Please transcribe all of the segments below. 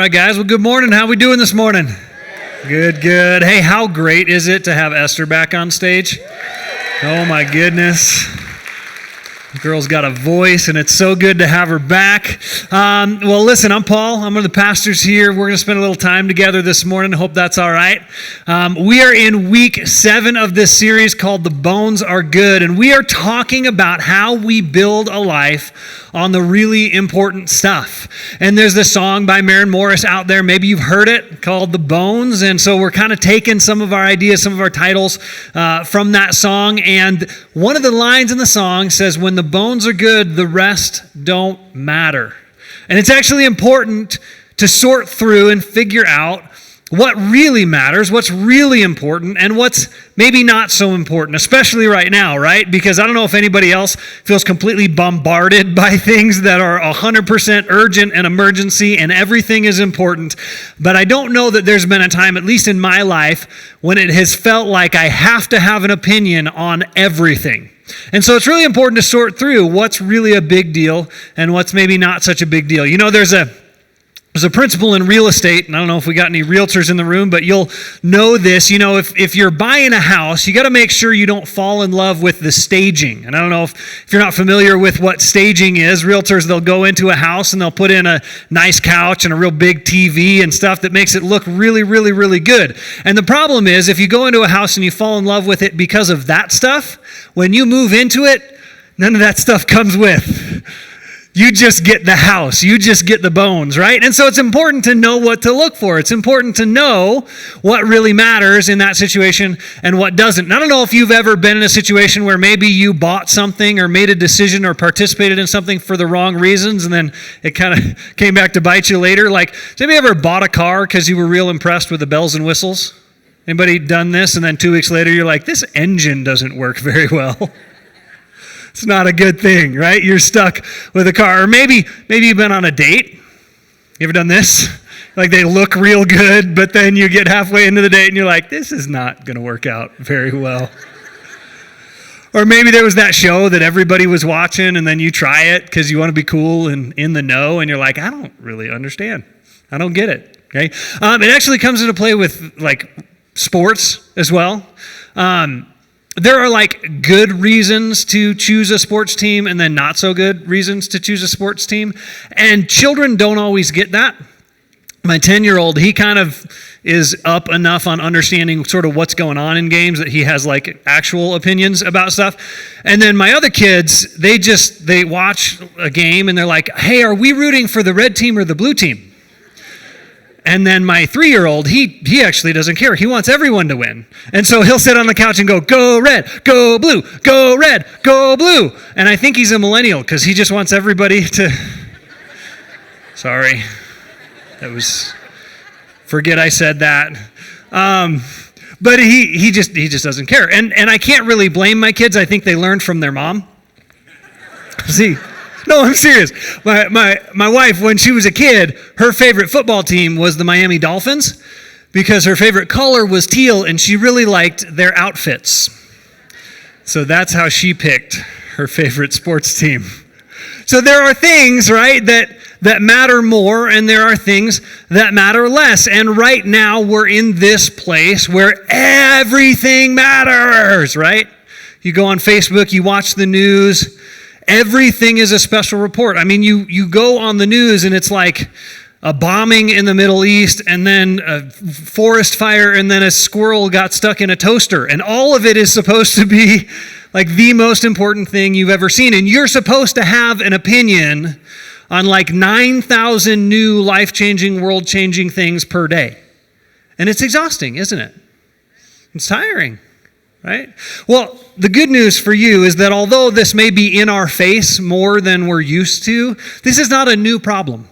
right, guys. Well, good morning. How we doing this morning? Good, good. Hey, how great is it to have Esther back on stage? Oh, my goodness. The girl's got a voice, and it's so good to have her back. Well, listen, I'm Paul. I'm one of the pastors here. We're going to spend a little time together this morning. I hope that's all right. We are in week 7 of this series called The Bones Are Good, and we are talking about how we build a life on the really important stuff. And there's this song by Maren Morris out there. Maybe you've heard it, called The Bones. And so we're kind of taking some of our ideas, some of our titles from that song. And one of the lines in the song says, "When the bones are good, the rest don't matter." And it's actually important to sort through and figure out what really matters, what's really important, and what's maybe not so important, especially right now, right? Because I don't know if anybody else feels completely bombarded by things that are 100% urgent and emergency, and everything is important. But I don't know that there's been a time, at least in my life, when it has felt like I have to have an opinion on everything. And so it's really important to sort through what's really a big deal and what's maybe not such a big deal. You know, there's a principle in real estate, and I don't know if we got any realtors in the room, but you'll know this. You know, if you're buying a house, you got to make sure you don't fall in love with the staging. And I don't know if you're not familiar with what staging is. Realtors, they'll go into a house and they'll put in a nice couch and a real big TV and stuff that makes it look really, really, really good. And the problem is, if you go into a house and you fall in love with it because of that stuff, when you move into it, none of that stuff comes with. You just get the house. You just get the bones, right? And so it's important to know what to look for. It's important to know what really matters in that situation and what doesn't. And I don't know if you've ever been in a situation where maybe you bought something or made a decision or participated in something for the wrong reasons, and then it kind of came back to bite you later. Like, has anybody ever bought a car because you were real impressed with the bells and whistles? Anybody done this, and then 2 weeks later you're like, this engine doesn't work very well? It's not a good thing, right? You're stuck with a car. Or maybe you've been on a date. You ever done this? Like, they look real good, but then you get halfway into the date and you're like, this is not going to work out very well. Or maybe there was that show that everybody was watching, and then you try it because you want to be cool and in the know, and you're like, I don't really understand. I don't get it. Okay? It actually comes into play with like sports as well. There are like good reasons to choose a sports team and then not so good reasons to choose a sports team. And children don't always get that. My 10-year-old, he kind of is up enough on understanding sort of what's going on in games that he has like actual opinions about stuff. And then my other kids, they watch a game and they're like, hey, are we rooting for the red team or the blue team? And then my 3-year-old, he actually doesn't care. He wants everyone to win. And so he'll sit on the couch and go red, go blue, go red, go blue. And I think he's a millennial because he just wants everybody to... Sorry. Forget I said that. But he just doesn't care. And I can't really blame my kids. I think they learned from their mom. See... No, I'm serious. My wife, when she was a kid, her favorite football team was the Miami Dolphins because her favorite color was teal, and she really liked their outfits. So that's how she picked her favorite sports team. So there are things, right, that matter more, and there are things that matter less. And right now, we're in this place where everything matters, right? You go on Facebook, you watch the news. Everything is a special report. I mean, you go on the news and it's like a bombing in the Middle East, and then a forest fire, and then a squirrel got stuck in a toaster. And all of it is supposed to be like the most important thing you've ever seen. And you're supposed to have an opinion on like 9,000 new life-changing, world-changing things per day. And it's exhausting, isn't it? It's tiring. Right? Well, the good news for you is that although this may be in our face more than we're used to, this is not a new problem.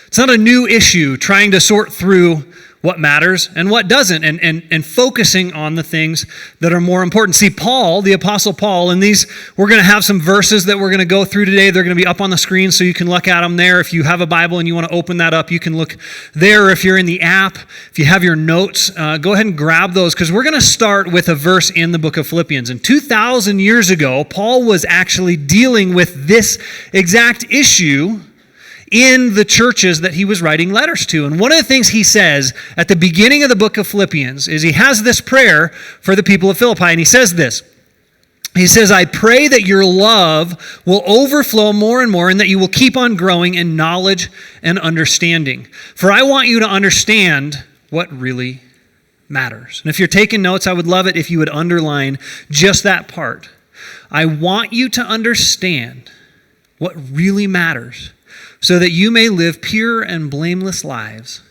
It's not a new issue trying to sort through what matters and what doesn't, and focusing on the things that are more important. See, Paul, the Apostle Paul, and we're going to have some verses that we're going to go through today. They're going to be up on the screen so you can look at them there. If you have a Bible and you want to open that up, you can look there. Or if you're in the app, if you have your notes, go ahead and grab those, because we're going to start with a verse in the book of Philippians. And 2,000 years ago, Paul was actually dealing with this exact issue in the churches that he was writing letters to. And one of the things he says at the beginning of the book of Philippians is he has this prayer for the people of Philippi, and he says this. He says, I pray that your love will overflow more and more and that you will keep on growing in knowledge and understanding. For I want you to understand what really matters. And if you're taking notes, I would love it if you would underline just that part. I want you to understand what really matters so that you may live pure and blameless lives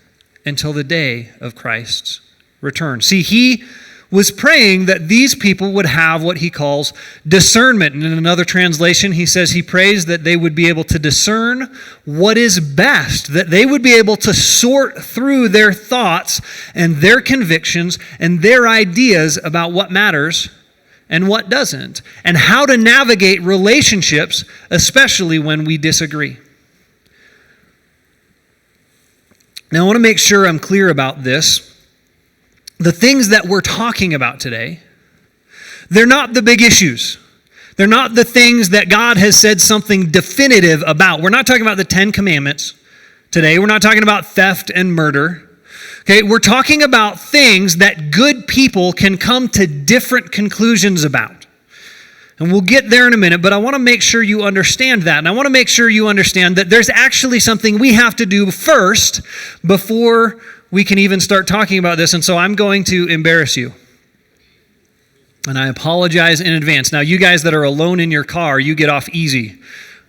until the day of Christ's return. See, he was praying that these people would have what he calls discernment. And in another translation, he says he prays that they would be able to discern what is best, that they would be able to sort through their thoughts and their convictions and their ideas about what matters and what doesn't, and how to navigate relationships, especially when we disagree. Now, I want to make sure I'm clear about this. The things that we're talking about today, they're not the big issues. They're not the things that God has said something definitive about. We're not talking about the 10 Commandments today. We're not talking about theft and murder. Okay, we're talking about things that good people can come to different conclusions about. And we'll get there in a minute, but I want to make sure you understand that. And I want to make sure you understand that there's actually something we have to do first before we can even start talking about this, and so I'm going to embarrass you. And I apologize in advance. Now, you guys that are alone in your car, you get off easy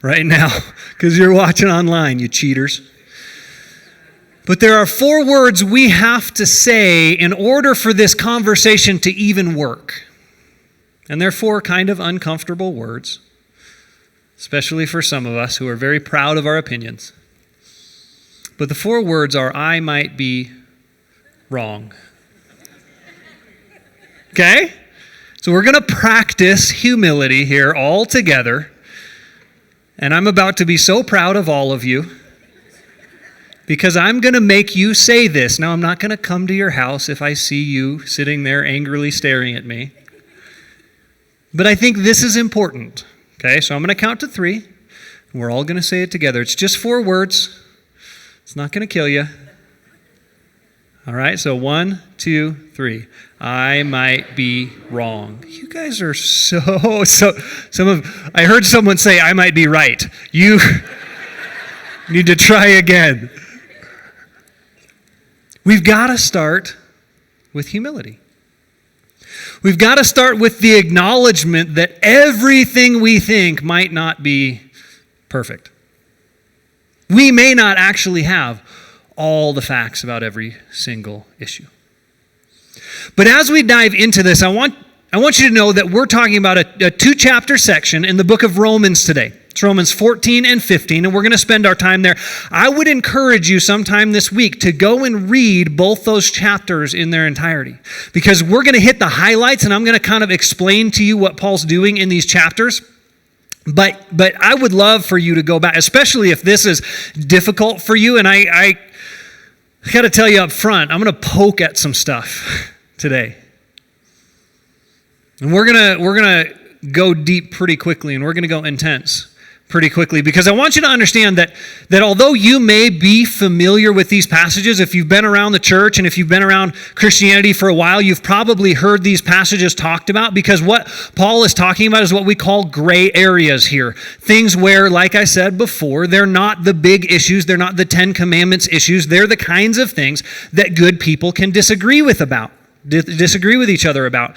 right now because you're watching online, you cheaters. But there are 4 words we have to say in order for this conversation to even work. And they're 4 kind of uncomfortable words, especially for some of us who are very proud of our opinions. But the 4 words are, I might be wrong. Okay? So we're going to practice humility here all together. And I'm about to be so proud of all of you because I'm going to make you say this. Now, I'm not going to come to your house if I see you sitting there angrily staring at me. But I think this is important. Okay? So I'm going to count to 3. And we're all going to say it together. It's just 4 words. It's not going to kill you. All right, so 1, 2, 3. I might be wrong. You guys are so I heard someone say, I might be right. You need to try again. We've got to start with humility. We've got to start with the acknowledgement that everything we think might not be perfect. We may not actually have all the facts about every single issue. But as we dive into this, I want you to know that we're talking about a 2-chapter section in the book of Romans today. It's Romans 14 and 15, and we're going to spend our time there. I would encourage you sometime this week to go and read both those chapters in their entirety, because we're going to hit the highlights, and I'm going to kind of explain to you what Paul's doing in these chapters. But I would love for you to go back, especially if this is difficult for you. And I got to tell you up front, I'm going to poke at some stuff today. And we're going to go deep pretty quickly, and we're going to go intense pretty quickly, because I want you to understand that although you may be familiar with these passages, if you've been around the church and if you've been around Christianity for a while, you've probably heard these passages talked about, because what Paul is talking about is what we call gray areas here. Things where, like I said before, they're not the big issues, they're not the 10 Commandments issues, they're the kinds of things that good people can disagree with each other about.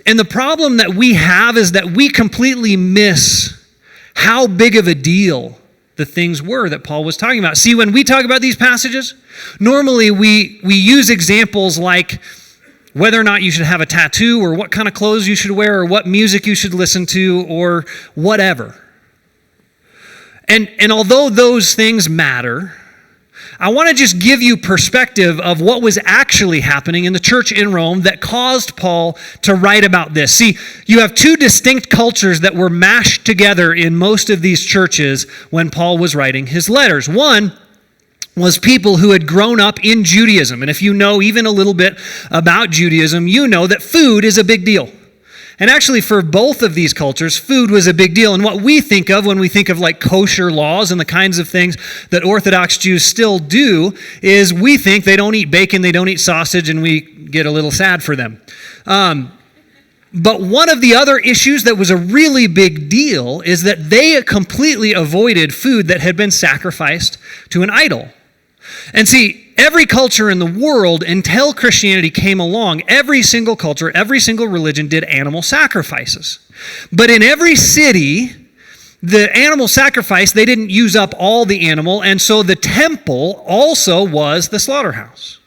And the problem that we have is that we completely miss how big of a deal the things were that Paul was talking about. See, when we talk about these passages, normally we use examples like whether or not you should have a tattoo, or what kind of clothes you should wear, or what music you should listen to, or whatever. And although those things matter, I want to just give you perspective of what was actually happening in the church in Rome that caused Paul to write about this. See, you have 2 distinct cultures that were mashed together in most of these churches when Paul was writing his letters. One was people who had grown up in Judaism. And if you know even a little bit about Judaism, you know that food is a big deal. And actually, for both of these cultures, food was a big deal. And what we think of when we think of like kosher laws and the kinds of things that Orthodox Jews still do is we think they don't eat bacon, they don't eat sausage, and we get a little sad for them. But one of the other issues that was a really big deal is that they completely avoided food that had been sacrificed to an idol. And see, every culture in the world, until Christianity came along, every single culture, every single religion did animal sacrifices. But in every city, the animal sacrifice, they didn't use up all the animal, and so the temple also was the slaughterhouse.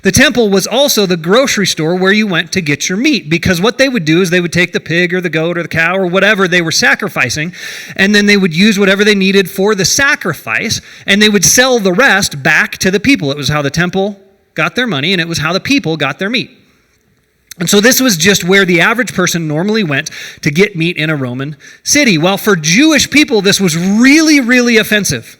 The temple was also the grocery store where you went to get your meat, because what they would do is they would take the pig or the goat or the cow or whatever they were sacrificing, and then they would use whatever they needed for the sacrifice, and they would sell the rest back to the people. It was how the temple got their money, and it was how the people got their meat. And so this was just where the average person normally went to get meat in a Roman city. Well, for Jewish people, this was really, really offensive,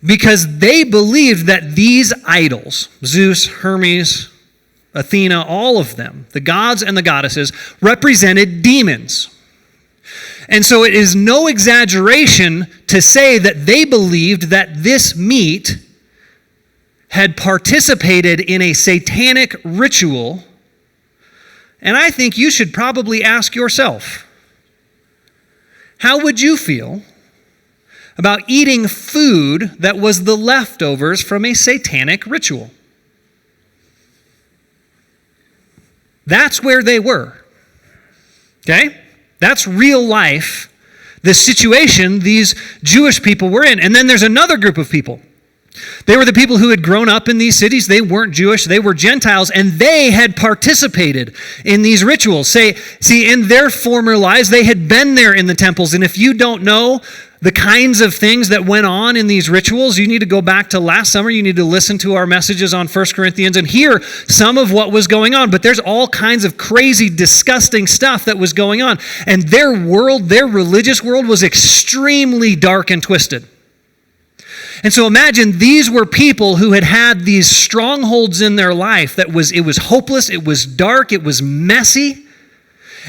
because they believed that these idols, Zeus, Hermes, Athena, all of them, the gods and the goddesses, represented demons. And so it is no exaggeration to say that they believed that this meat had participated in a satanic ritual. And I think you should probably ask yourself, how would you feel about eating food that was the leftovers from a satanic ritual? That's where they were. Okay? That's real life, the situation these Jewish people were in. And then there's another group of people. They were the people who had grown up in these cities. They weren't Jewish. They were Gentiles, and they had participated in these rituals. See, in their former lives, they had been there in the temples. And if you don't know the kinds of things that went on in these rituals, you need to go back to last summer. You need to listen to our messages on 1 Corinthians and hear some of what was going on. But there's all kinds of crazy, disgusting stuff that was going on. And their world, their religious world, was extremely dark and twisted. And so imagine these were people who had had these strongholds in their life it was hopeless, it was dark, it was messy.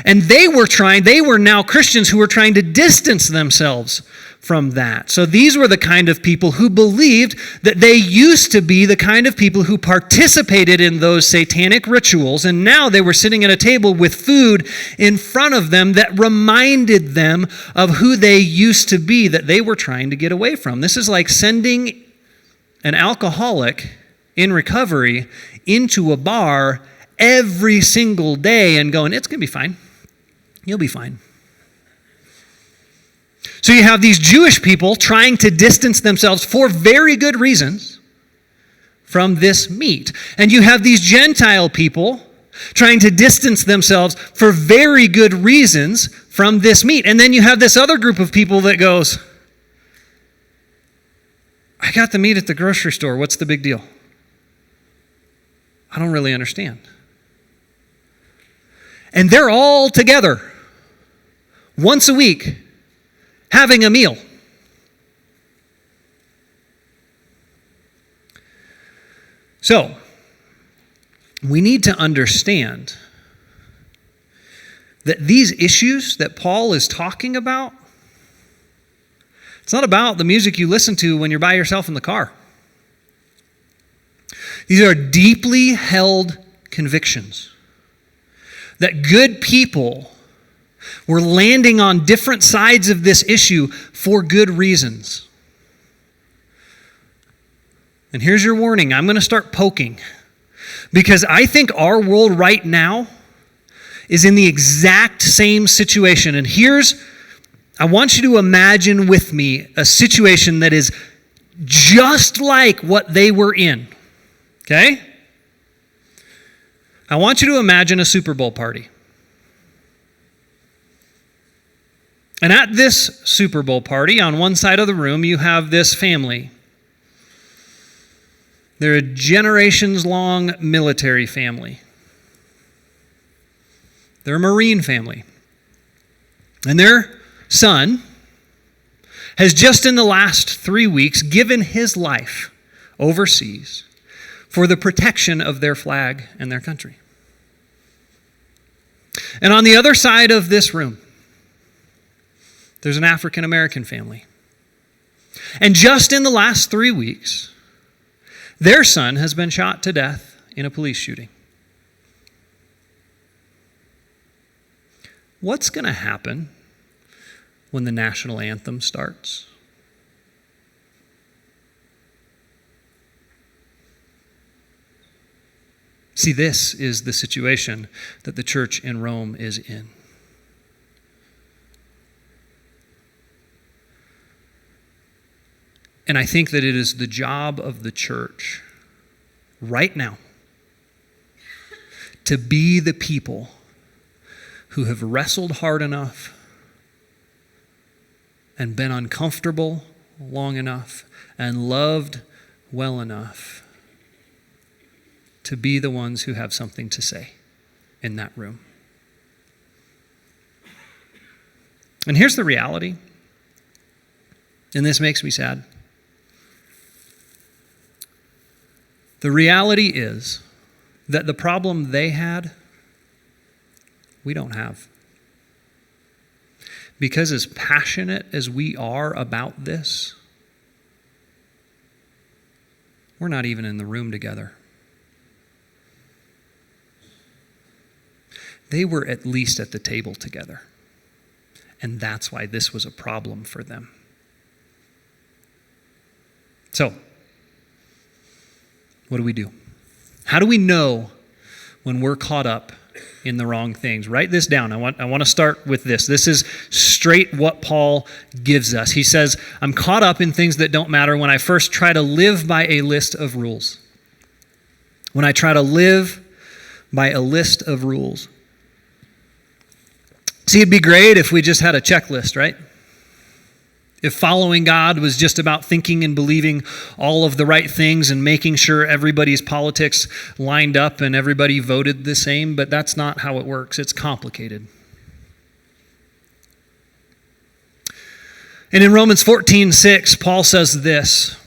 And they were now Christians who were trying to distance themselves from that. So these were the kind of people who believed that they used to be the kind of people who participated in those satanic rituals, and now they were sitting at a table with food in front of them that reminded them of who they used to be, that they were trying to get away from. This is like sending an alcoholic in recovery into a bar every single day and going, it's going to be fine. You'll be fine. So you have these Jewish people trying to distance themselves for very good reasons from this meat. And you have these Gentile people trying to distance themselves for very good reasons from this meat. And then you have this other group of people that goes, I got the meat at the grocery store. What's the big deal? I don't really understand. And they're all together once a week having a meal. So, we need to understand that these issues that Paul is talking about, it's not about the music you listen to when you're by yourself in the car. These are deeply held convictions that good people were landing on different sides of this issue for good reasons. And here's your warning. I'm going to start poking, because I think our world right now is in the exact same situation. And I want you to imagine with me a situation that is just like what they were in. Okay? I want you to imagine a Super Bowl party. And at this Super Bowl party, on one side of the room, you have this family. They're a generations-long military family. They're a Marine family. And their son has just in the last 3 weeks given his life overseas for the protection of their flag and their country. And on the other side of this room, there's an African American family. And just in the last 3 weeks, their son has been shot to death in a police shooting. What's going to happen when the national anthem starts? See, this is the situation that the church in Rome is in. And I think that it is the job of the church right now to be the people who have wrestled hard enough and been uncomfortable long enough and loved well enough to be the ones who have something to say in that room. And here's the reality, and this makes me sad. The reality is that the problem they had, we don't have. Because as passionate as we are about this, we're not even in the room together. They were at least at the table together. And that's why this was a problem for them. So, what do? How do we know when we're caught up in the wrong things? Write this down. I want to start with this. This is straight what Paul gives us. He says, I'm caught up in things that don't matter when I first try to live by a list of rules. When I try to live by a list of rules. See, it'd be great if we just had a checklist, right? If following God was just about thinking and believing all of the right things and making sure everybody's politics lined up and everybody voted the same, but that's not how it works. It's complicated. And in Romans 14:6, Paul says this.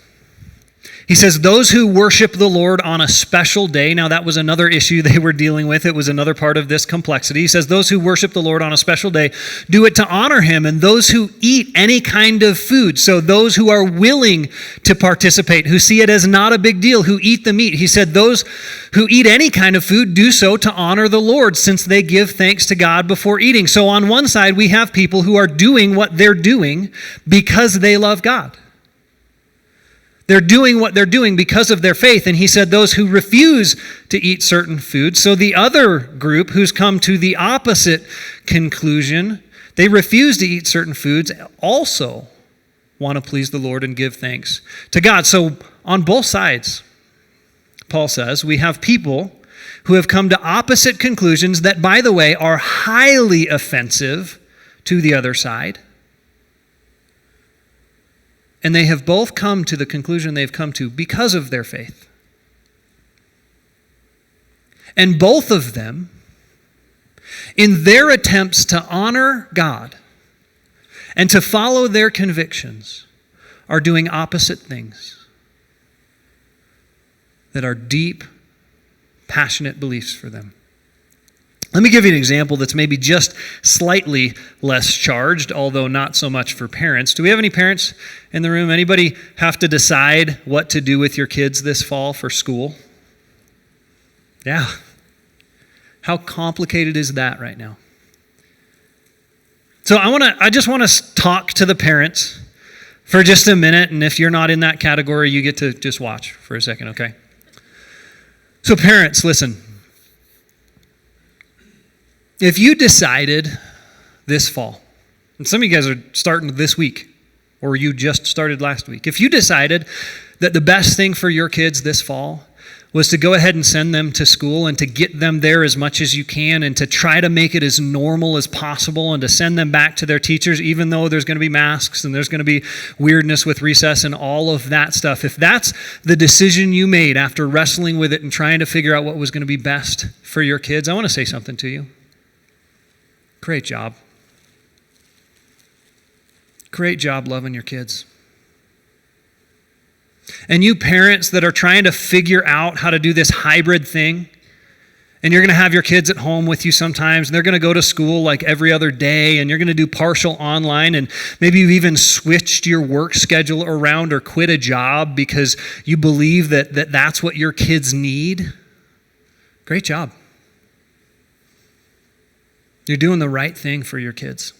He says, those who worship the Lord on a special day. Now, that was another issue they were dealing with. It was another part of this complexity. He says, those who worship the Lord on a special day do it to honor him. And those who eat any kind of food, so those who are willing to participate, who see it as not a big deal, who eat the meat. He said, those who eat any kind of food do so to honor the Lord, since they give thanks to God before eating. So on one side, we have people who are doing what they're doing because they love God. They're doing what they're doing because of their faith. And he said those who refuse to eat certain foods. So the other group who's come to the opposite conclusion, they refuse to eat certain foods, also want to please the Lord and give thanks to God. So on both sides, Paul says, we have people who have come to opposite conclusions that, by the way, are highly offensive to the other side. And they have both come to the conclusion they've come to because of their faith. And both of them, in their attempts to honor God and to follow their convictions, are doing opposite things that are deep, passionate beliefs for them. Let me give you an example that's maybe just slightly less charged, although not so much for parents. Do we have any parents in the room? Anybody have to decide what to do with your kids this fall for school? Yeah. How complicated is that right now? So I just want to talk to the parents for just a minute, and if you're not in that category, you get to just watch for a second, okay? So parents, listen. If you decided this fall, and some of you guys are starting this week, or you just started last week. If you decided that the best thing for your kids this fall was to go ahead and send them to school and to get them there as much as you can and to try to make it as normal as possible and to send them back to their teachers, even though there's going to be masks and there's going to be weirdness with recess and all of that stuff. If that's the decision you made after wrestling with it and trying to figure out what was going to be best for your kids, I want to say something to you. Great job. Great job loving your kids. And you parents that are trying to figure out how to do this hybrid thing And you're going to have your kids at home with you sometimes, and they're going to go to school like every other day, and you're going to do partial online, and maybe you've even switched your work schedule around or quit a job because you believe that that's what your kids need. Great job. You're doing the right thing for your kids.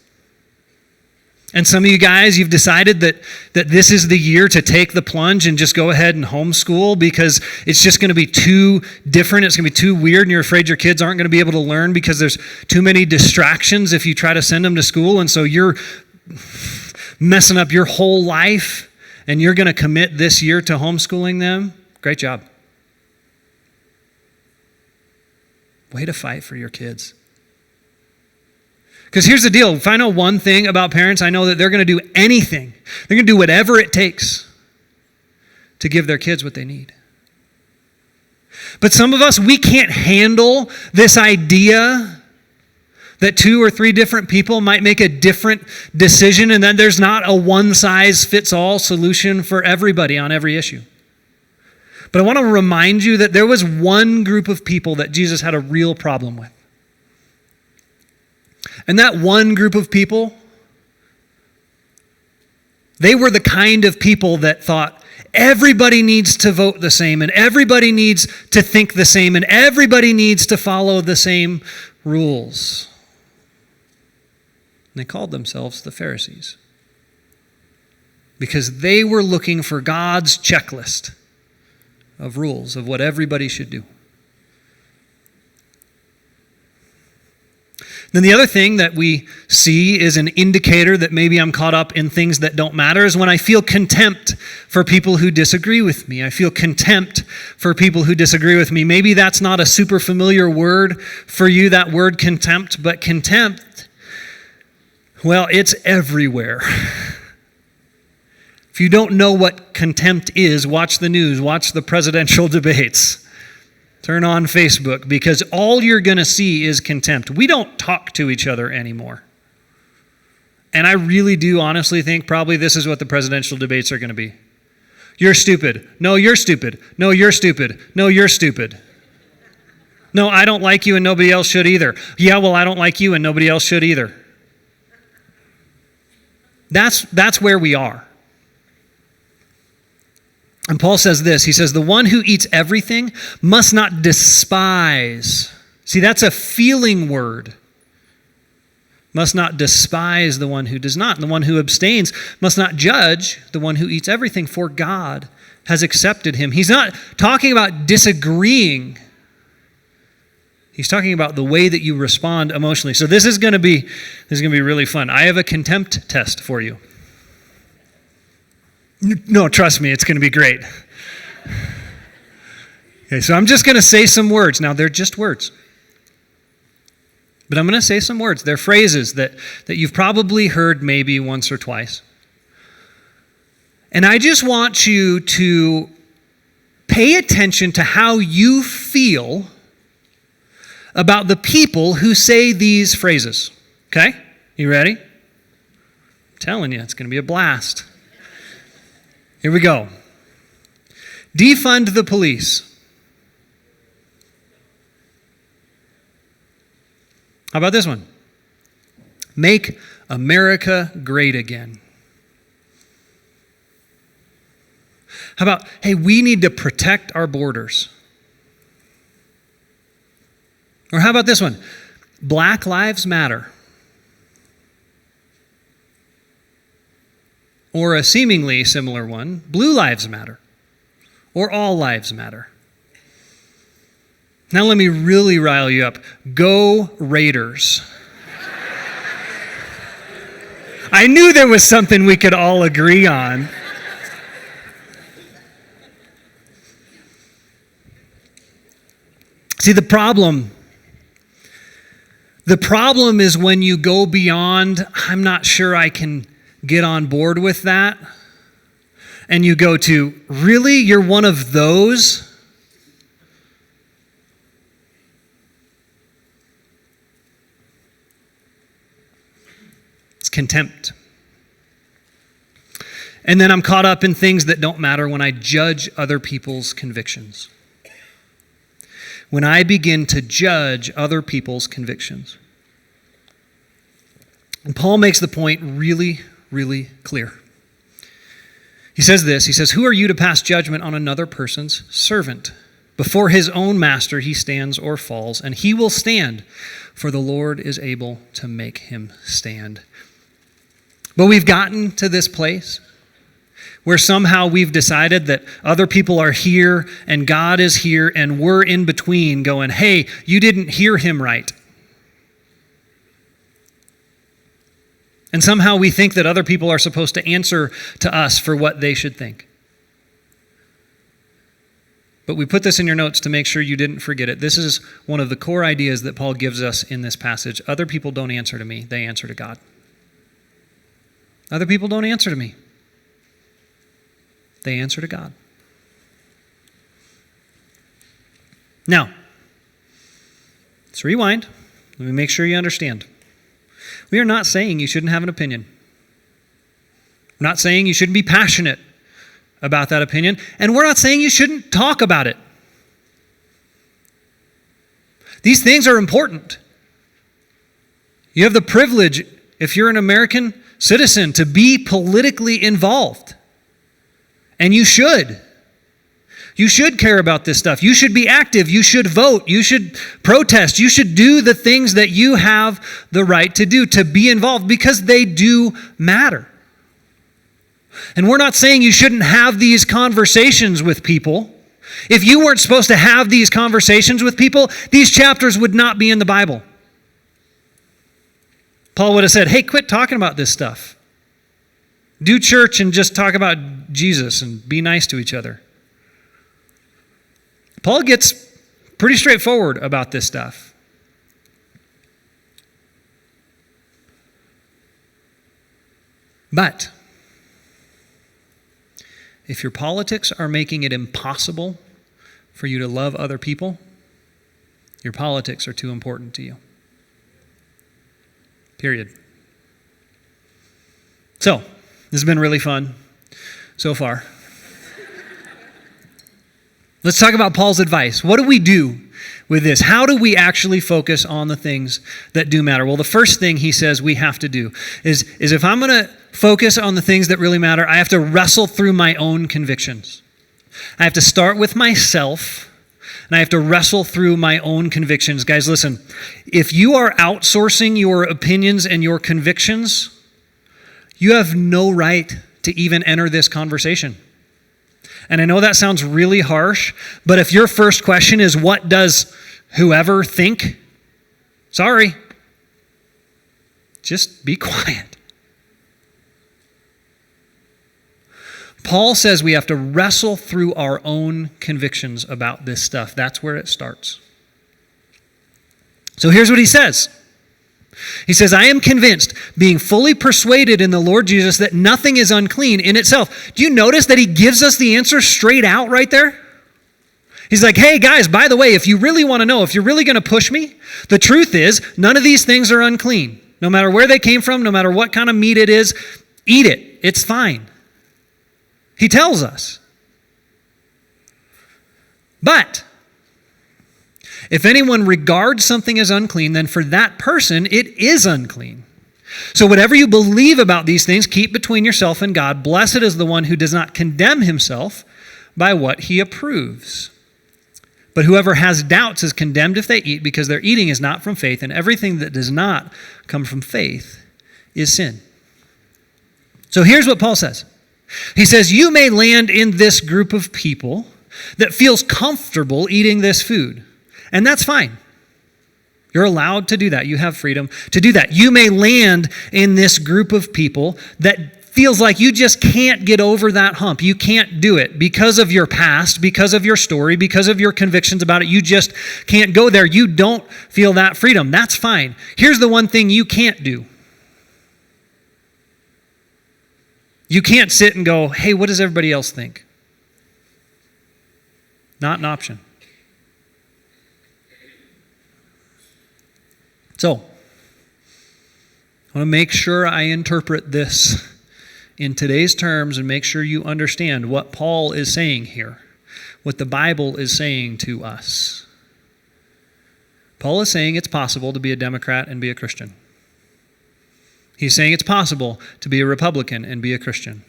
And some of you guys, you've decided that this is the year to take the plunge and just go ahead and homeschool because it's just going to be too different. It's going to be too weird, and you're afraid your kids aren't going to be able to learn because there's too many distractions if you try to send them to school. And so you're messing up your whole life, and you're going to commit this year to homeschooling them. Great job. Way to fight for your kids. Because here's the deal. If I know one thing about parents, I know that they're going to do anything. They're going to do whatever it takes to give their kids what they need. But some of us, we can't handle this idea that 2 or 3 different people might make a different decision, and that there's not a one-size-fits-all solution for everybody on every issue. But I want to remind you that there was one group of people that Jesus had a real problem with. And that one group of people, they were the kind of people that thought everybody needs to vote the same, and everybody needs to think the same, and everybody needs to follow the same rules. And they called themselves the Pharisees because they were looking for God's checklist of rules of what everybody should do. Then the other thing that we see is an indicator that maybe I'm caught up in things that don't matter is when I feel contempt for people who disagree with me. I feel contempt for people who disagree with me. Maybe that's not a super familiar word for you, that word contempt, but contempt, well, it's everywhere. If you don't know what contempt is, watch the news, watch the presidential debates. Turn on Facebook, because all you're going to see is contempt. We don't talk to each other anymore. And I really do honestly think probably this is what the presidential debates are going to be. You're stupid. No, you're stupid. No, you're stupid. No, you're stupid. No, I don't like you and nobody else should either. Yeah, well, I don't like you and nobody else should either. That's where we are. And Paul says this, he says, the one who eats everything must not despise. See, that's a feeling word. Must not despise the one who does not. And the one who abstains must not judge the one who eats everything, for God has accepted him. He's not talking about disagreeing. He's talking about the way that you respond emotionally. So this is going to be really fun. I have a contempt test for you. No, trust me, it's going to be great. Okay, so I'm just going to say some words. Now, they're just words. But I'm going to say some words. They're phrases that you've probably heard maybe once or twice. And I just want you to pay attention to how you feel about the people who say these phrases. Okay? You ready? I'm telling you, it's going to be a blast. Here we go. Defund the police. How about this one? Make America great again. How about, hey, we need to protect our borders. Or how about this one? Black Lives Matter. Or a seemingly similar one, Blue Lives Matter, or All Lives Matter. Now let me really rile you up. Go Raiders. I knew there was something we could all agree on. See, the problem is when you go beyond, I'm not sure I can get on board with that, and you go to, really? You're one of those? It's contempt. And then I'm caught up in things that don't matter when I judge other people's convictions. when I begin to judge other people's convictions. And Paul makes the point really, really clear. He says this, he says, "Who are you to pass judgment on another person's servant? Before his own master he stands or falls, and he will stand, for the Lord is able to make him stand." But we've gotten to this place where somehow we've decided that other people are here and God is here and we're in between going, "Hey, you didn't hear him right." And somehow we think that other people are supposed to answer to us for what they should think. But we put this in your notes to make sure you didn't forget it. This is one of the core ideas that Paul gives us in this passage. Other people don't answer to me, they answer to God. Other people don't answer to me. They answer to God. Now, let's rewind. Let me make sure you understand. We are not saying you shouldn't have an opinion. We're not saying you shouldn't be passionate about that opinion. And we're not saying you shouldn't talk about it. These things are important. You have the privilege, if you're an American citizen, to be politically involved. And you should. You should care about this stuff. You should be active. You should vote. You should protest. You should do the things that you have the right to do, to be involved, because they do matter. And we're not saying you shouldn't have these conversations with people. If you weren't supposed to have these conversations with people, these chapters would not be in the Bible. Paul would have said, "Hey, quit talking about this stuff. Do church and just talk about Jesus and be nice to each other." Paul gets pretty straightforward about this stuff. But if your politics are making it impossible for you to love other people, your politics are too important to you. Period. So, this has been really fun so far. Let's talk about Paul's advice. What do we do with this? How do we actually focus on the things that do matter? Well, the first thing he says we have to do is if I'm going to focus on the things that really matter, I have to wrestle through my own convictions. I have to start with myself, and I have to wrestle through my own convictions. Guys, listen, if you are outsourcing your opinions and your convictions, you have no right to even enter this conversation. And I know that sounds really harsh, but if your first question is, what does whoever think? Sorry. Just be quiet. Paul says we have to wrestle through our own convictions about this stuff. That's where it starts. So here's what he says. He says, "I am convinced, being fully persuaded in the Lord Jesus, that nothing is unclean in itself." Do you notice that he gives us the answer straight out right there? He's like, "Hey guys, by the way, if you really want to know, if you're really going to push me, the truth is none of these things are unclean. No matter where they came from, no matter what kind of meat it is, eat it. It's fine." He tells us. But if anyone regards something as unclean, then for that person it is unclean. So whatever you believe about these things, keep between yourself and God. Blessed is the one who does not condemn himself by what he approves. But whoever has doubts is condemned if they eat, because their eating is not from faith, and everything that does not come from faith is sin. So here's what Paul says. He says, you may land in this group of people that feels comfortable eating this food. And that's fine. You're allowed to do that. You have freedom to do that. You may land in this group of people that feels like you just can't get over that hump. You can't do it because of your past, because of your story, because of your convictions about it. You just can't go there. You don't feel that freedom. That's fine. Here's the one thing you can't do. You can't sit and go, hey, what does everybody else think? Not an option. So, I want to make sure I interpret this in today's terms and make sure you understand what Paul is saying here, what the Bible is saying to us. Paul is saying it's possible to be a Democrat and be a Christian. He's saying it's possible to be a Republican and be a Christian.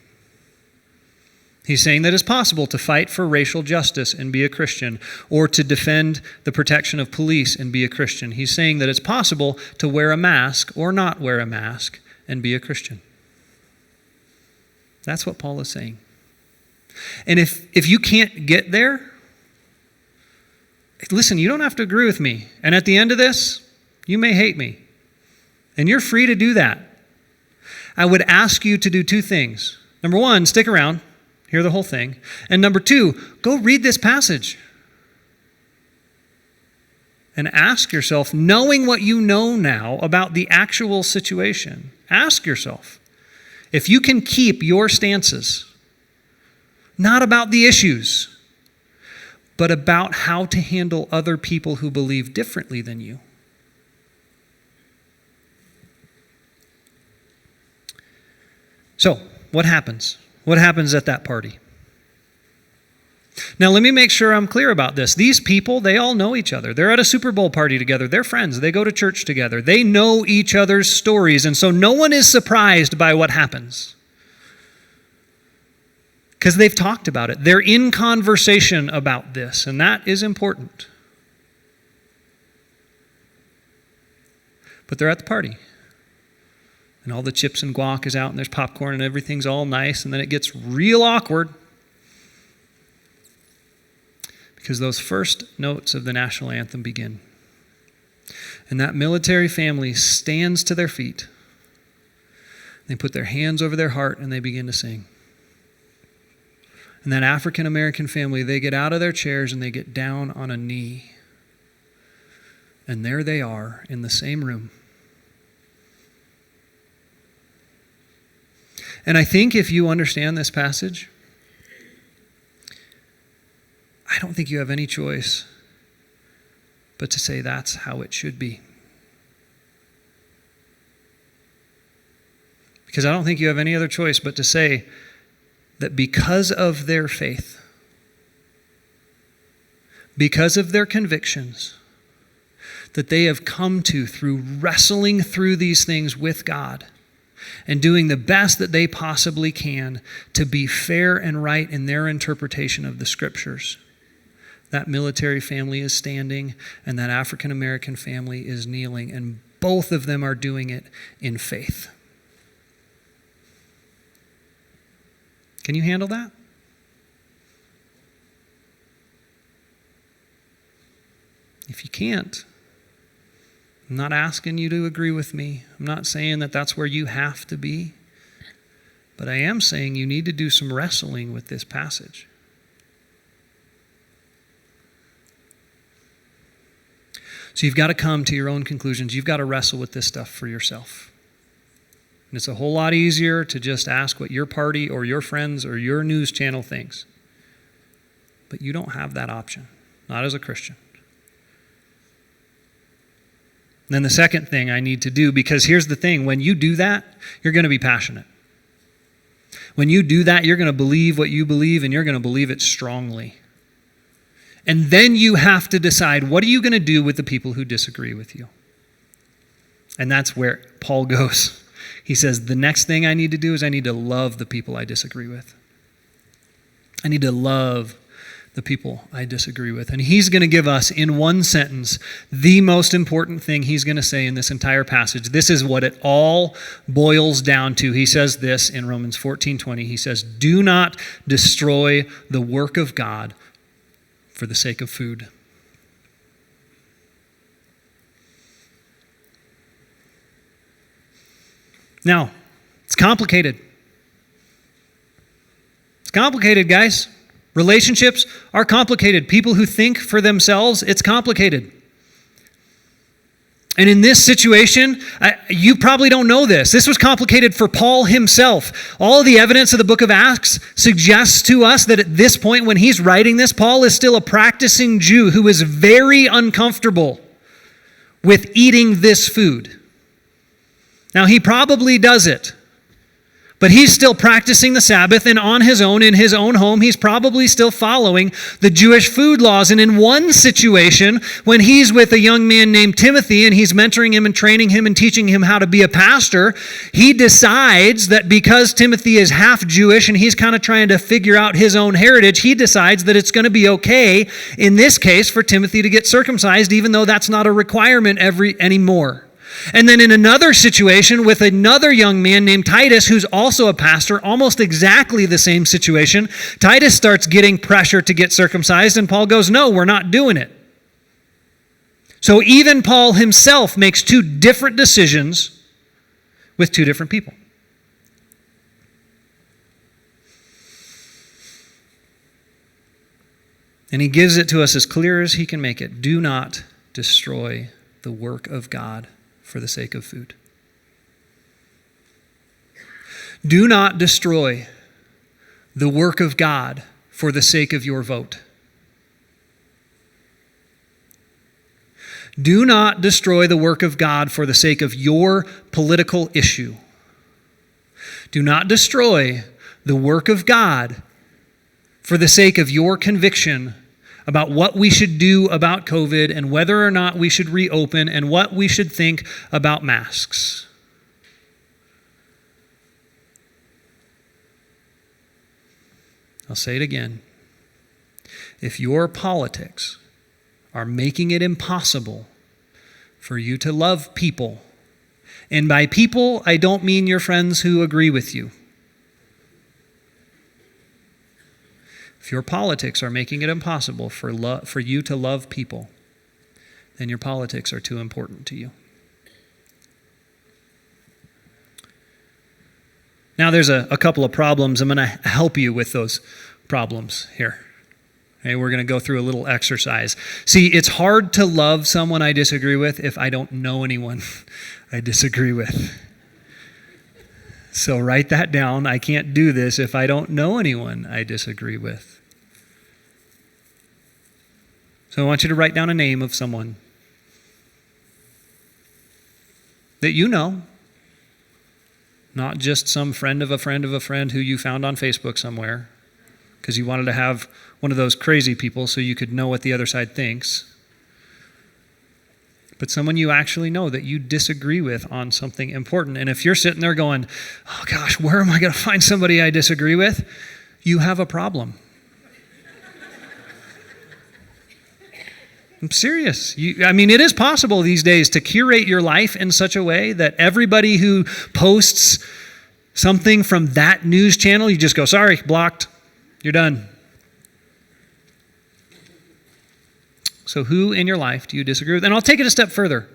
He's saying that it's possible to fight for racial justice and be a Christian, or to defend the protection of police and be a Christian. He's saying that it's possible to wear a mask or not wear a mask and be a Christian. That's what Paul is saying. And if you can't get there, listen, you don't have to agree with me. And at the end of this, you may hate me. And you're free to do that. I would ask you to do two things. Number one, stick around. Hear the whole thing. And number two, go read this passage. And ask yourself, knowing what you know now about the actual situation, ask yourself if you can keep your stances, not about the issues, but about how to handle other people who believe differently than you. So, what happens? What happens at that party? Now, let me make sure I'm clear about this. These people, they all know each other. They're at a Super Bowl party together. They're friends. They go to church together. They know each other's stories, and so no one is surprised by what happens, because they've talked about it. They're in conversation about this, and that is important. But they're at the party. And all the chips and guac is out, and there's popcorn, and everything's all nice, and then it gets real awkward because those first notes of the national anthem begin. And that military family stands to their feet. They put their hands over their heart, and they begin to sing. And that African-American family, they get out of their chairs, and they get down on a knee. And there they are in the same room. And I think if you understand this passage, I don't think you have any choice but to say that's how it should be. Because I don't think you have any other choice but to say that because of their faith, because of their convictions, that they have come to through wrestling through these things with God, and doing the best that they possibly can to be fair and right in their interpretation of the Scriptures. That military family is standing, and that African-American family is kneeling, and both of them are doing it in faith. Can you handle that? If you can't, I'm not asking you to agree with me. I'm not saying that that's where you have to be. But I am saying you need to do some wrestling with this passage. So you've got to come to your own conclusions. You've got to wrestle with this stuff for yourself. And it's a whole lot easier to just ask what your party or your friends or your news channel thinks. But you don't have that option, not as a Christian. And then the second thing I need to do, because here's the thing, when you do that, you're going to be passionate. When you do that, you're going to believe what you believe, and you're going to believe it strongly. And then you have to decide, what are you going to do with the people who disagree with you? And that's where Paul goes. He says, the next thing I need to do is I need to love the people I disagree with. I need to love the people I disagree with. And he's going to give us, in one sentence, the most important thing he's going to say in this entire passage. This is what it all boils down to. He says this in Romans 14:20. He says, do not destroy the work of God for the sake of food. Now, it's complicated. It's complicated, guys. Relationships are complicated. People who think for themselves, it's complicated. And in this situation, you probably don't know this. This was complicated for Paul himself. All of the evidence of the book of Acts suggests to us that at this point when he's writing this, Paul is still a practicing Jew who is very uncomfortable with eating this food. Now, he probably does it, But he's still practicing the Sabbath, and on his own, in his own home, he's probably still following the Jewish food laws. And in one situation, when he's with a young man named Timothy, and he's mentoring him and training him and teaching him how to be a pastor, he decides that because Timothy is half Jewish and he's kind of trying to figure out his own heritage, he decides that it's going to be okay, in this case, for Timothy to get circumcised, even though that's not a requirement anymore. And then in another situation with another young man named Titus, who's also a pastor, almost exactly the same situation, Titus starts getting pressure to get circumcised, and Paul goes, no, we're not doing it. So even Paul himself makes two different decisions with two different people. And he gives it to us as clear as he can make it. Do not destroy the work of God for the sake of food. Do not destroy the work of God for the sake of your vote. Do not destroy the work of God for the sake of your political issue. Do not destroy the work of God for the sake of your conviction about what we should do about COVID and whether or not we should reopen and what we should think about masks. I'll say it again. If your politics are making it impossible for you to love people, and by people, I don't mean your friends who agree with you. If your politics are making it impossible for you to love people, then your politics are too important to you. Now there's a couple of problems. I'm going to help you with those problems here. Okay, we're going to go through a little exercise. See, it's hard to love someone I disagree with if I don't know anyone I disagree with. So write that down. I can't do this if I don't know anyone I disagree with. So I want you to write down a name of someone that you know, not just some friend of a friend of a friend who you found on Facebook somewhere because you wanted to have one of those crazy people so you could know what the other side thinks, but someone you actually know that you disagree with on something important. And if you're sitting there going, oh gosh, where am I going to find somebody I disagree with? You have a problem. I'm serious. It is possible these days to curate your life in such a way that everybody who posts something from that news channel, you just go, sorry, blocked. You're done. So who in your life do you disagree with? And I'll take it a step further.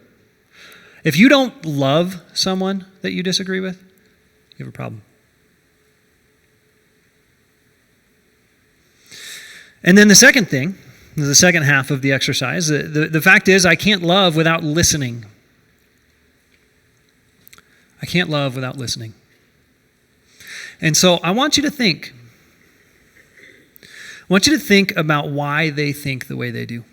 If you don't love someone that you disagree with, you have a problem. And then the second thing, the second half of the exercise, the fact is I can't love without listening. I can't love without listening. And so I want you to think. I want you to think about why they think the way they do.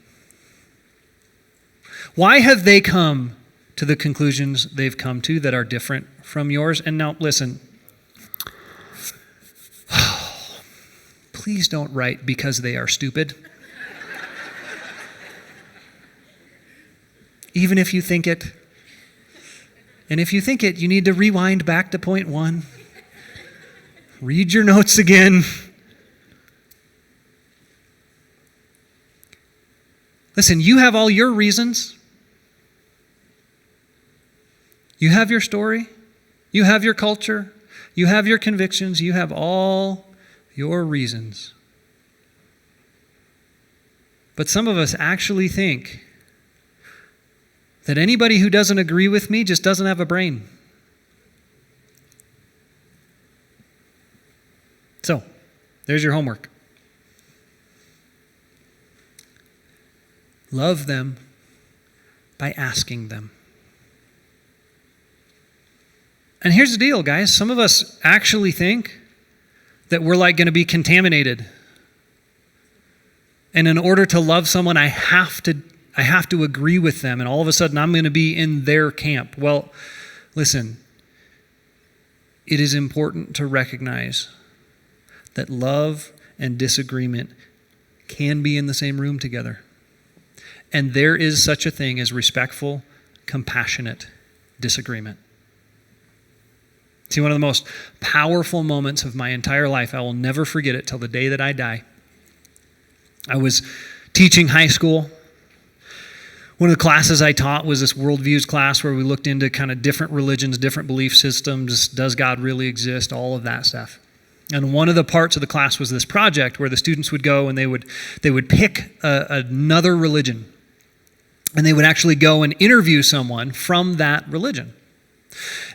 Why have they come to the conclusions they've come to that are different from yours? And now listen. Please don't write because they are stupid. Even if you think it. And if you think it, you need to rewind back to point 1. Read your notes again. Listen, you have all your reasons. You have your story. You have your culture. You have your convictions. You have all your reasons. But some of us actually think that anybody who doesn't agree with me just doesn't have a brain. So, there's your homework. Love them by asking them. And here's the deal, guys. Some of us actually think that we're like going to be contaminated. And in order to love someone, I have to agree with them, and all of a sudden I'm going to be in their camp. Well, listen, it is important to recognize that love and disagreement can be in the same room together. And there is such a thing as respectful, compassionate disagreement. See, one of the most powerful moments of my entire life, I will never forget it till the day that I die. I was teaching high school. One of the classes I taught was this worldviews class where we looked into kind of different religions, different belief systems. Does God really exist? All of that stuff. And one of the parts of the class was this project where the students would go and they would pick another religion. And they would actually go and interview someone from that religion.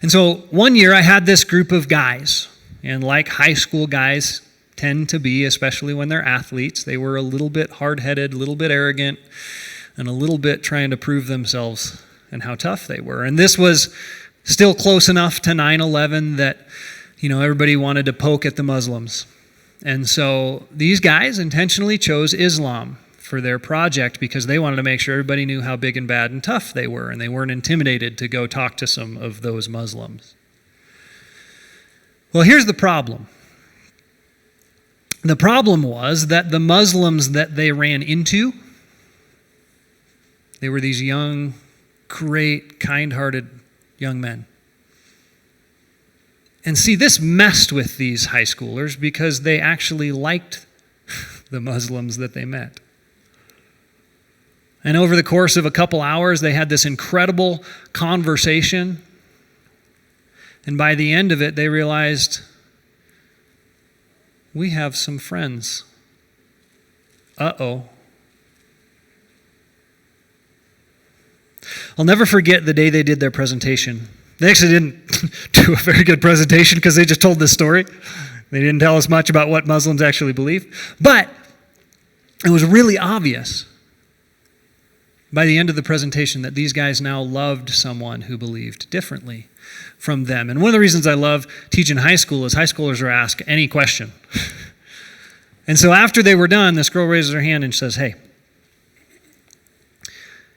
And so one year I had this group of guys, and like high school guys tend to be, especially when they're athletes, they were a little bit hard-headed, a little bit arrogant, and a little bit trying to prove themselves and how tough they were. And this was still close enough to 9/11 that, everybody wanted to poke at the Muslims. And so these guys intentionally chose Islam for their project because they wanted to make sure everybody knew how big and bad and tough they were, and they weren't intimidated to go talk to some of those Muslims. Well, here's the problem. The problem was that the Muslims that they ran into, they were these young, great, kind-hearted young men. And see, this messed with these high schoolers because they actually liked the Muslims that they met. And over the course of a couple hours, they had this incredible conversation. And by the end of it, they realized, we have some friends. Uh-oh. I'll never forget the day they did their presentation. They actually didn't do a very good presentation because they just told this story. They didn't tell us much about what Muslims actually believe. But it was really obvious by the end of the presentation that these guys now loved someone who believed differently from them. And one of the reasons I love teaching high school is high schoolers are asked any question. And so after they were done, this girl raises her hand and says, "Hey,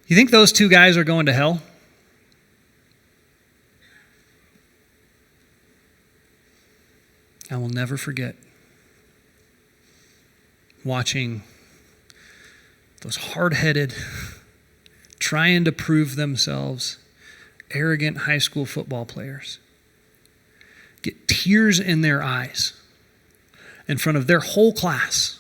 you think those two guys are going to hell?" I will never forget watching those hard-headed, trying to prove themselves, arrogant high school football players get tears in their eyes in front of their whole class.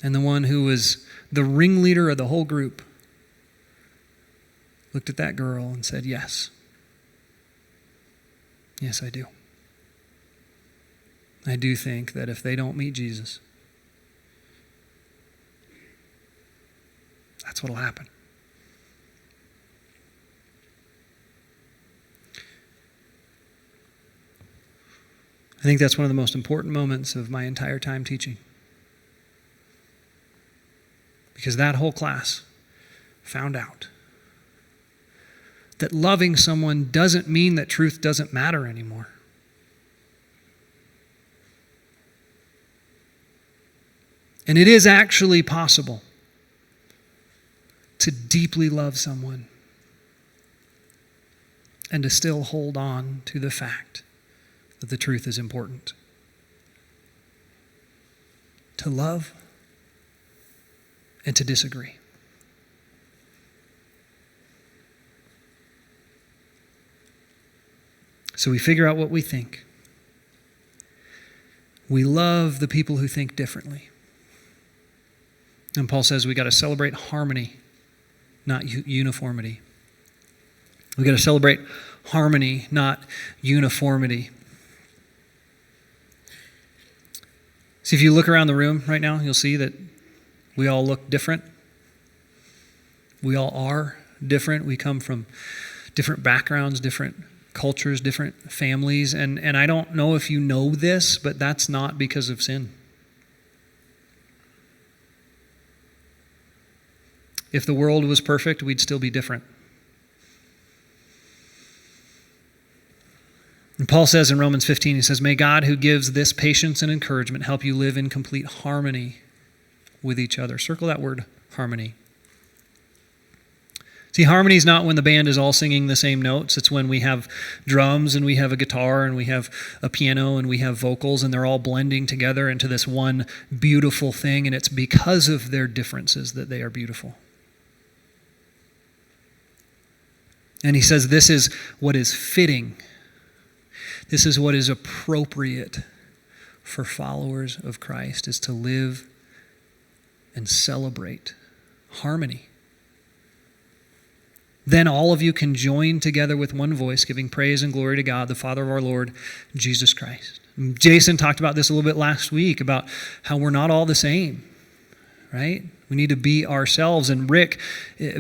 And the one who was the ringleader of the whole group looked at that girl and said, "Yes. Yes, I do. I do think that if they don't meet Jesus, that's what will happen." I think that's one of the most important moments of my entire time teaching. Because that whole class found out that loving someone doesn't mean that truth doesn't matter anymore. And it is actually possible to deeply love someone and to still hold on to the fact that the truth is important. To love and to disagree. So we figure out what we think. We love the people who think differently. And Paul says we got to celebrate harmony, not uniformity. We got to celebrate harmony, not uniformity. See, if you look around the room right now, you'll see that we all look different. We all are different. We come from different backgrounds, different cultures, different families. And I don't know if you know this, but that's not because of sin. If the world was perfect, we'd still be different. And Paul says in Romans 15, he says, "May God who gives this patience and encouragement help you live in complete harmony with each other." Circle that word, harmony. See, harmony is not when the band is all singing the same notes. It's when we have drums and we have a guitar and we have a piano and we have vocals, and they're all blending together into this one beautiful thing, and it's because of their differences that they are beautiful. And he says this is what is fitting. This is what is appropriate for followers of Christ, is to live and celebrate harmony. Then all of you can join together with one voice, giving praise and glory to God, the Father of our Lord, Jesus Christ. Jason talked about this a little bit last week, about how we're not all the same, right? We need to be ourselves. And Rick,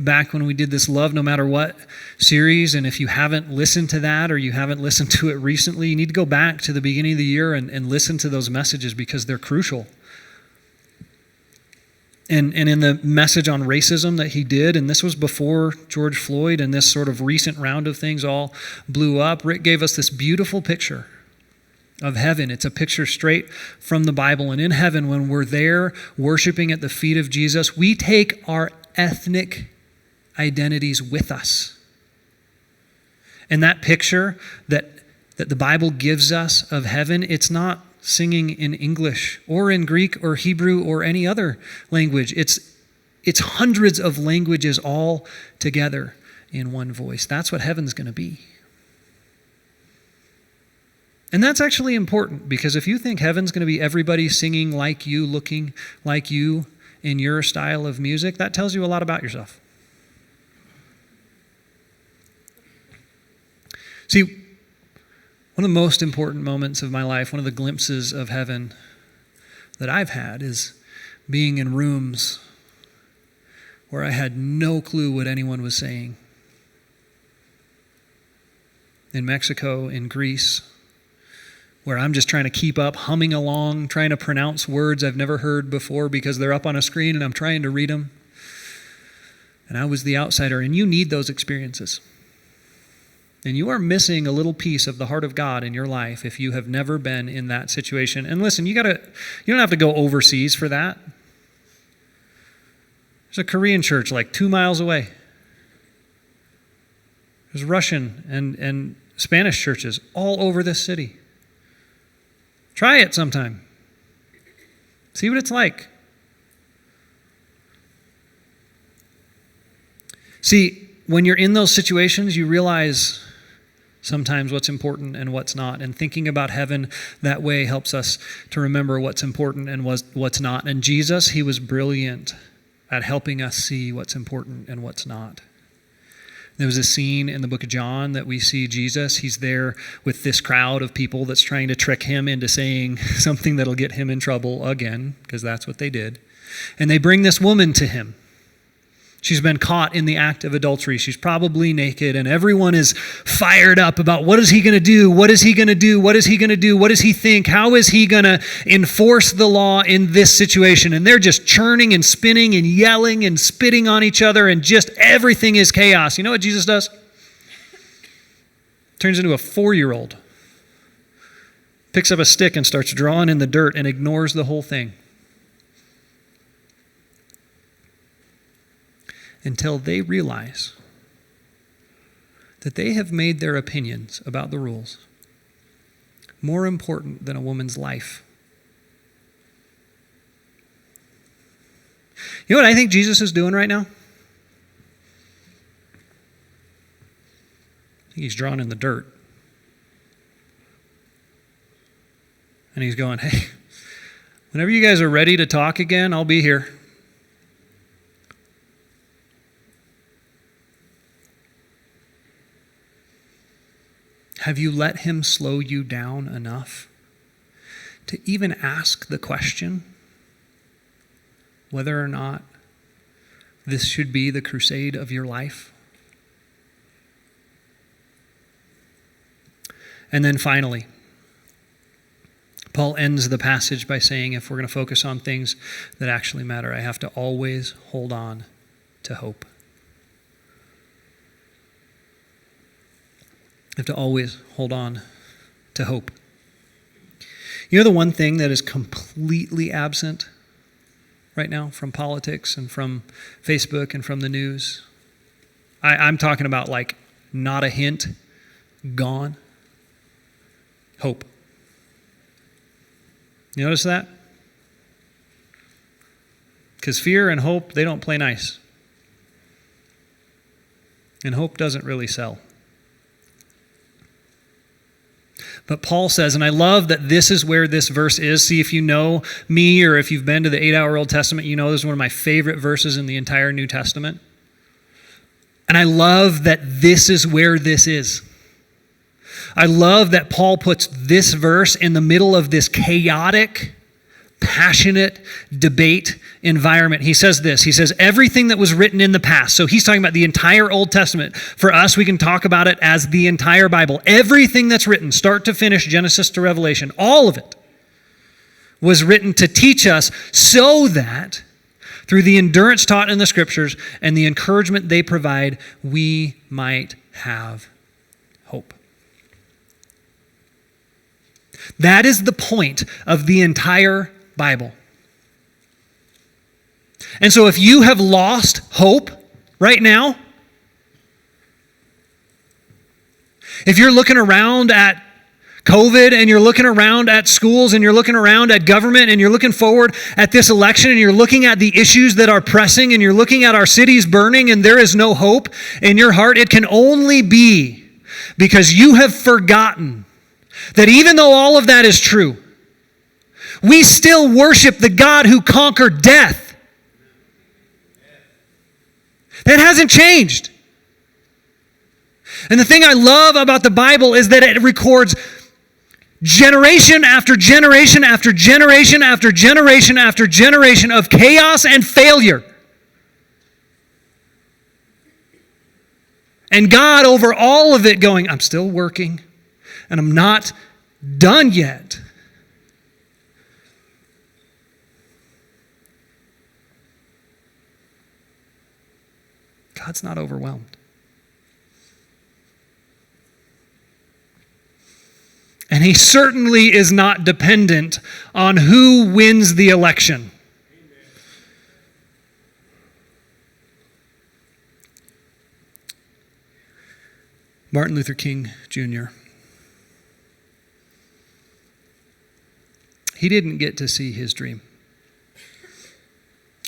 back when we did this Love No Matter What series, and if you haven't listened to that or you haven't listened to it recently, you need to go back to the beginning of the year and listen to those messages, because they're crucial. And in the message on racism that he did, and this was before George Floyd and this sort of recent round of things all blew up, Rick gave us this beautiful picture of heaven. It's a picture straight from the Bible. And in heaven, when we're there worshiping at the feet of Jesus, we take our ethnic identities with us. And that picture that the Bible gives us of heaven, it's not singing in English or in Greek or Hebrew or any other language. It's hundreds of languages all together in one voice. That's what heaven's going to be. And that's actually important, because if you think heaven's going to be everybody singing like you, looking like you in your style of music, that tells you a lot about yourself. See, one of the most important moments of my life, one of the glimpses of heaven that I've had, is being in rooms where I had no clue what anyone was saying. In Mexico, in Greece, where I'm just trying to keep up, humming along, trying to pronounce words I've never heard before because they're up on a screen and I'm trying to read them. And I was the outsider, and you need those experiences. And you are missing a little piece of the heart of God in your life if you have never been in that situation. And listen, you don't have to go overseas for that. There's a Korean church like 2 miles away. There's Russian and Spanish churches all over this city. Try it sometime. See what it's like. See, when you're in those situations, you realize sometimes what's important and what's not. And thinking about heaven that way helps us to remember what's important and what's not. And Jesus, he was brilliant at helping us see what's important and what's not. There was a scene in the book of John that we see Jesus. He's there with this crowd of people that's trying to trick him into saying something that'll get him in trouble again, because that's what they did. And they bring this woman to him. She's been caught in the act of adultery. She's probably naked, and everyone is fired up about what is he going to do? What is he going to do? What is he going to do? What does he think? How is he going to enforce the law in this situation? And they're just churning and spinning and yelling and spitting on each other, and just everything is chaos. You know what Jesus does? Turns into a 4-year-old. Picks up a stick and starts drawing in the dirt and ignores the whole thing. Until they realize that they have made their opinions about the rules more important than a woman's life. You know what I think Jesus is doing right now? I think he's drawn in the dirt. And he's going, hey, whenever you guys are ready to talk again, I'll be here. Have you let him slow you down enough to even ask the question whether or not this should be the crusade of your life? And then finally, Paul ends the passage by saying, if we're going to focus on things that actually matter, I have to always hold on to hope. I have to always hold on to hope. You know the one thing that is completely absent right now from politics and from Facebook and from the news? I'm talking about like not a hint, gone. Hope. You notice that? Because fear and hope, they don't play nice. And hope doesn't really sell. But Paul says, and I love that this is where this verse is. See, if you know me or if you've been to the 8-Hour Old Testament, you know this is one of my favorite verses in the entire New Testament. And I love that this is where this is. I love that Paul puts this verse in the middle of this chaotic, passionate debate environment. He says this, he says, everything that was written in the past. So he's talking about the entire Old Testament. For us, we can talk about it as the entire Bible. Everything that's written, start to finish, Genesis to Revelation, all of it was written to teach us so that through the endurance taught in the Scriptures and the encouragement they provide, we might have hope. That is the point of the entire Bible. And so if you have lost hope right now, if you're looking around at COVID and you're looking around at schools and you're looking around at government and you're looking forward at this election and you're looking at the issues that are pressing and you're looking at our cities burning and there is no hope in your heart, it can only be because you have forgotten that even though all of that is true, we still worship the God who conquered death. That hasn't changed. And the thing I love about the Bible is that it records generation after generation after generation after generation after generation of chaos and failure. And God over all of it going, I'm still working and I'm not done yet. God's not overwhelmed. And he certainly is not dependent on who wins the election. Martin Luther King Jr. He didn't get to see his dream.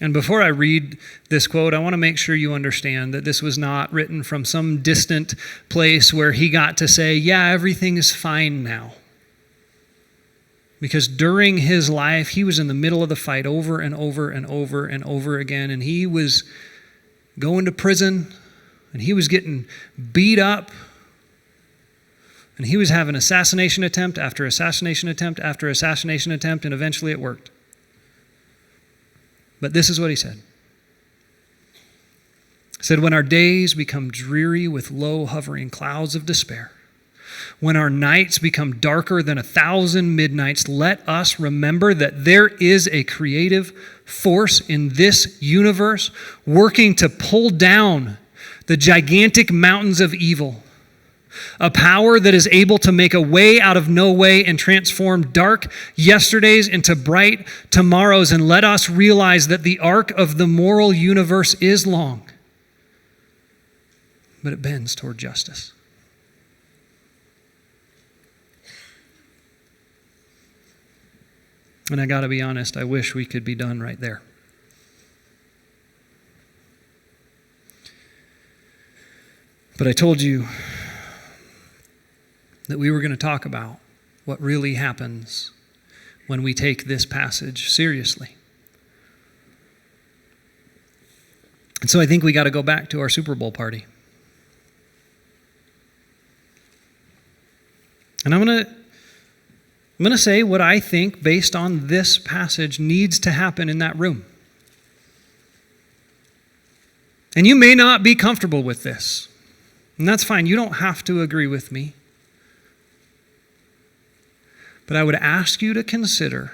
And before I read this quote, I want to make sure you understand that this was not written from some distant place where he got to say, yeah, everything is fine now. Because during his life, he was in the middle of the fight over and over and over and over again, and he was going to prison, and he was getting beat up, and he was having assassination attempt after assassination attempt after assassination attempt, and eventually it worked. But this is what he said. He said, when our days become dreary with low hovering clouds of despair, when our nights become darker than 1,000 midnights, let us remember that there is a creative force in this universe working to pull down the gigantic mountains of evil. A power that is able to make a way out of no way and transform dark yesterdays into bright tomorrows. And let us realize that the arc of the moral universe is long, but it bends toward justice. And I got to be honest, I wish we could be done right there. But I told you that we were going to talk about what really happens when we take this passage seriously. And so I think we got to go back to our Super Bowl party. And I'm going to say what I think based on this passage needs to happen in that room. And you may not be comfortable with this. And that's fine. You don't have to agree with me. But I would ask you to consider,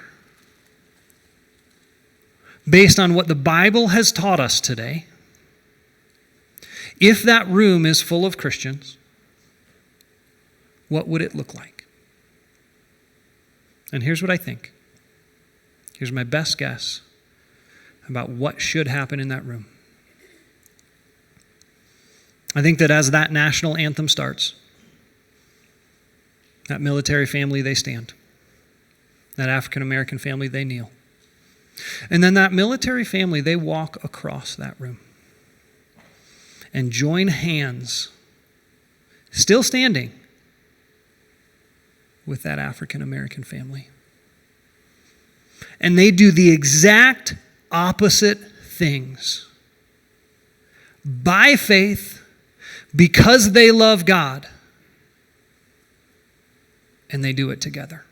based on what the Bible has taught us today, if that room is full of Christians, what would it look like? And here's what I think. Here's my best guess about what should happen in that room. I think that as that national anthem starts, that military family, they stand. That African American family, they kneel. And then that military family, they walk across that room and join hands, still standing, with that African American family. And they do the exact opposite things. By faith, because they love God, and they do it together.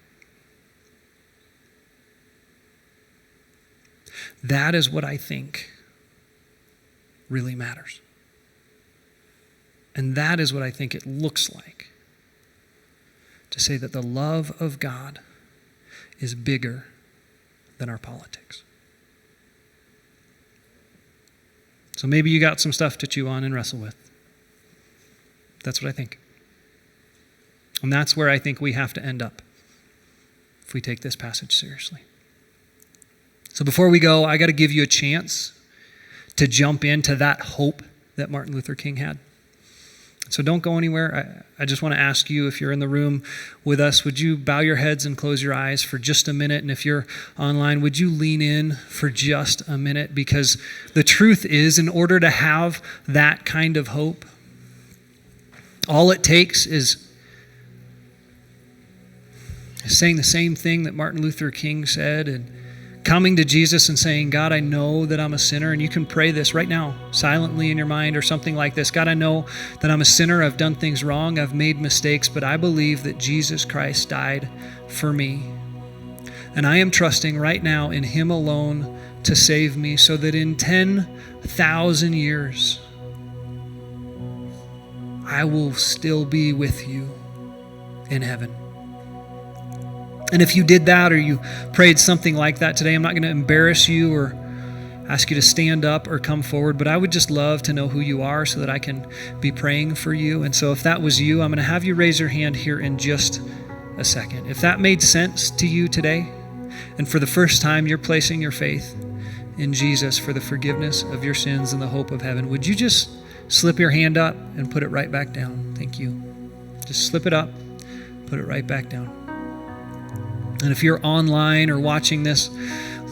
That is what I think really matters. And that is what I think it looks like to say that the love of God is bigger than our politics. So maybe you got some stuff to chew on and wrestle with. That's what I think. And that's where I think we have to end up if we take this passage seriously. So before we go, I got to give you a chance to jump into that hope that Martin Luther King had. So don't go anywhere. I just want to ask you, if you're in the room with us, would you bow your heads and close your eyes for just a minute? And if you're online, would you lean in for just a minute? Because the truth is, in order to have that kind of hope, all it takes is saying the same thing that Martin Luther King said and coming to Jesus and saying, God, I know that I'm a sinner. And you can pray this right now, silently in your mind or something like this. God, I know that I'm a sinner. I've done things wrong. I've made mistakes, but I believe that Jesus Christ died for me. And I am trusting right now in Him alone to save me, so that in 10,000 years, I will still be with you in heaven. And if you did that, or you prayed something like that today, I'm not going to embarrass you or ask you to stand up or come forward, but I would just love to know who you are so that I can be praying for you. And so if that was you, I'm going to have you raise your hand here in just a second. If that made sense to you today, and for the first time you're placing your faith in Jesus for the forgiveness of your sins and the hope of heaven, would you just slip your hand up and put it right back down? Thank you. Just slip it up, put it right back down. And if you're online or watching this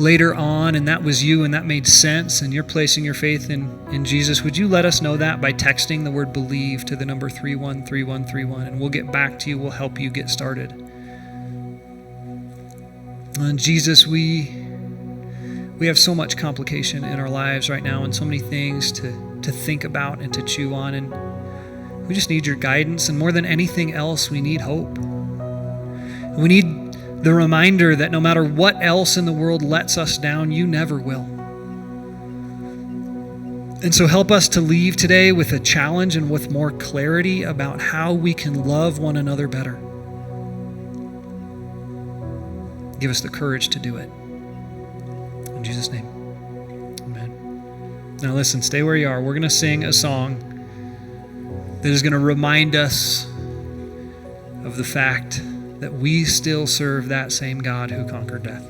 later on and that was you and that made sense and you're placing your faith in Jesus, would you let us know that by texting the word believe to the number 313131, and we'll get back to you. We'll help you get started. And Jesus, we have so much complication in our lives right now and so many things to think about and to chew on, and we just need your guidance, and more than anything else, we need hope. We need the reminder that no matter what else in the world lets us down, you never will. And so help us to leave today with a challenge and with more clarity about how we can love one another better. Give us the courage to do it. In Jesus' name, amen. Now listen, stay where you are. We're going to sing a song that is going to remind us of the fact that we still serve that same God who conquered death.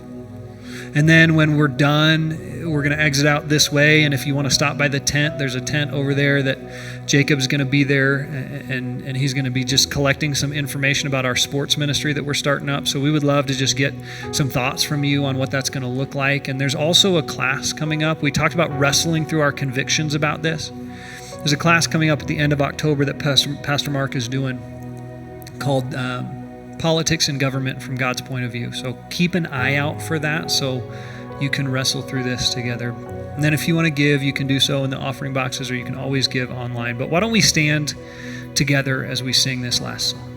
And then when we're done, we're going to exit out this way. And if you want to stop by the tent, there's a tent over there that Jacob's going to be there, and he's going to be just collecting some information about our sports ministry that we're starting up. So we would love to just get some thoughts from you on what that's going to look like. And there's also a class coming up. We talked about wrestling through our convictions about this. There's a class coming up at the end of October that Pastor Mark is doing called Politics and Government from God's Point of View. So keep an eye out for that so you can wrestle through this together. And then if you want to give, you can do so in the offering boxes, or you can always give online. But why don't we stand together as we sing this last song?